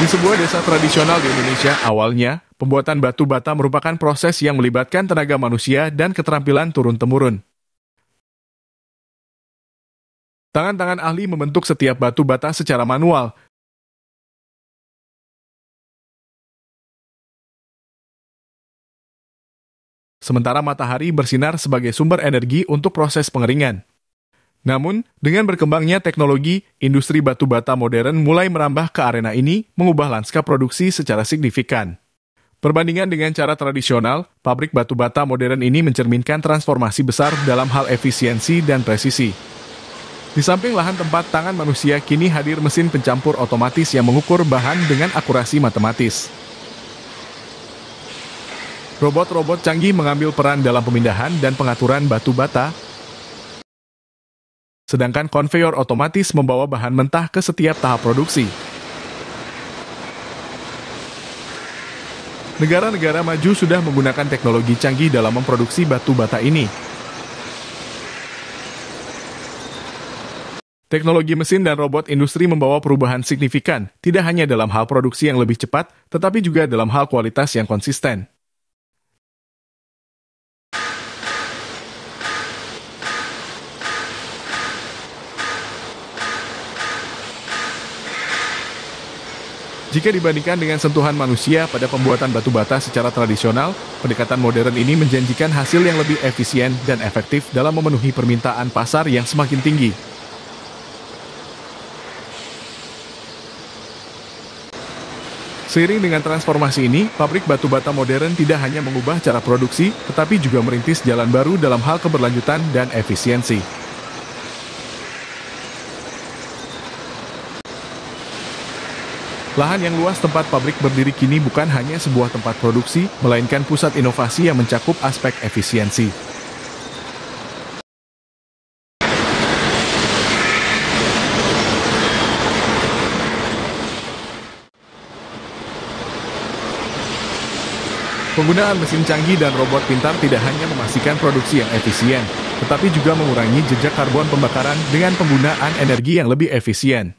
Di sebuah desa tradisional di Indonesia, awalnya, pembuatan batu bata merupakan proses yang melibatkan tenaga manusia dan keterampilan turun-temurun. Tangan-tangan ahli membentuk setiap batu bata secara manual. Sementara matahari bersinar sebagai sumber energi untuk proses pengeringan. Namun, dengan berkembangnya teknologi, industri batu bata modern mulai merambah ke arena ini, mengubah lanskap produksi secara signifikan. Perbandingan dengan cara tradisional, pabrik batu bata modern ini mencerminkan transformasi besar dalam hal efisiensi dan presisi. Di samping lahan tempat tangan manusia, kini hadir mesin pencampur otomatis yang mengukur bahan dengan akurasi matematis. Robot-robot canggih mengambil peran dalam pemindahan dan pengaturan batu bata, sedangkan konveyor otomatis membawa bahan mentah ke setiap tahap produksi. Negara-negara maju sudah menggunakan teknologi canggih dalam memproduksi batu bata ini. Teknologi mesin dan robot industri membawa perubahan signifikan, tidak hanya dalam hal produksi yang lebih cepat, tetapi juga dalam hal kualitas yang konsisten. Jika dibandingkan dengan sentuhan manusia pada pembuatan batu bata secara tradisional, pendekatan modern ini menjanjikan hasil yang lebih efisien dan efektif dalam memenuhi permintaan pasar yang semakin tinggi. Seiring dengan transformasi ini, pabrik batu bata modern tidak hanya mengubah cara produksi, tetapi juga merintis jalan baru dalam hal keberlanjutan dan efisiensi. Lahan yang luas tempat pabrik berdiri kini bukan hanya sebuah tempat produksi, melainkan pusat inovasi yang mencakup aspek efisiensi. Penggunaan mesin canggih dan robot pintar tidak hanya memastikan produksi yang efisien, tetapi juga mengurangi jejak karbon pembakaran dengan penggunaan energi yang lebih efisien.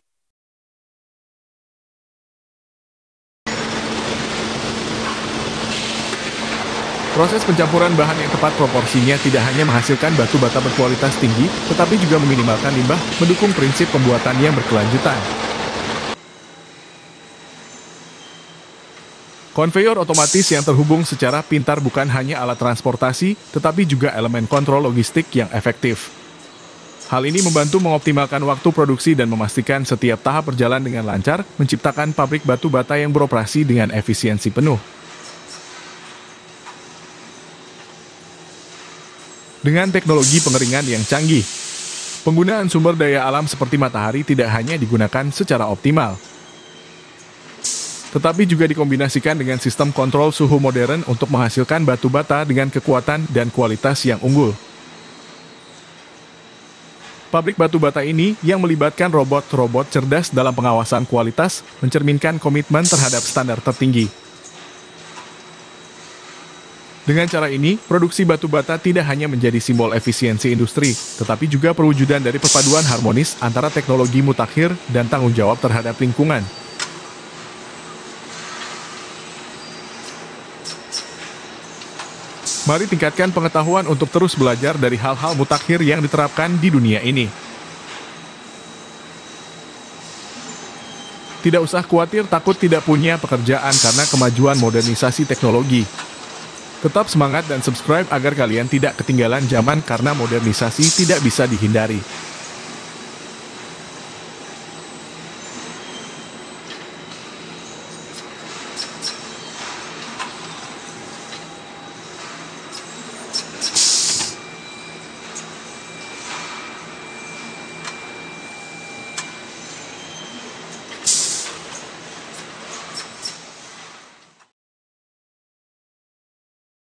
Proses pencampuran bahan yang tepat proporsinya tidak hanya menghasilkan batu bata berkualitas tinggi, tetapi juga meminimalkan limbah, mendukung prinsip pembuatan yang berkelanjutan. Konveyor otomatis yang terhubung secara pintar bukan hanya alat transportasi, tetapi juga elemen kontrol logistik yang efektif. Hal ini membantu mengoptimalkan waktu produksi dan memastikan setiap tahap berjalan dengan lancar, menciptakan pabrik batu bata yang beroperasi dengan efisiensi penuh. Dengan teknologi pengeringan yang canggih, penggunaan sumber daya alam seperti matahari tidak hanya digunakan secara optimal, tetapi juga dikombinasikan dengan sistem kontrol suhu modern untuk menghasilkan batu bata dengan kekuatan dan kualitas yang unggul. Pabrik batu bata ini, yang melibatkan robot-robot cerdas dalam pengawasan kualitas, mencerminkan komitmen terhadap standar tertinggi. Dengan cara ini, produksi batu bata tidak hanya menjadi simbol efisiensi industri, tetapi juga perwujudan dari perpaduan harmonis antara teknologi mutakhir dan tanggung jawab terhadap lingkungan. Mari tingkatkan pengetahuan untuk terus belajar dari hal-hal mutakhir yang diterapkan di dunia ini. Tidak usah khawatir takut tidak punya pekerjaan karena kemajuan modernisasi teknologi. Tetap semangat dan subscribe agar kalian tidak ketinggalan zaman karena modernisasi tidak bisa dihindari.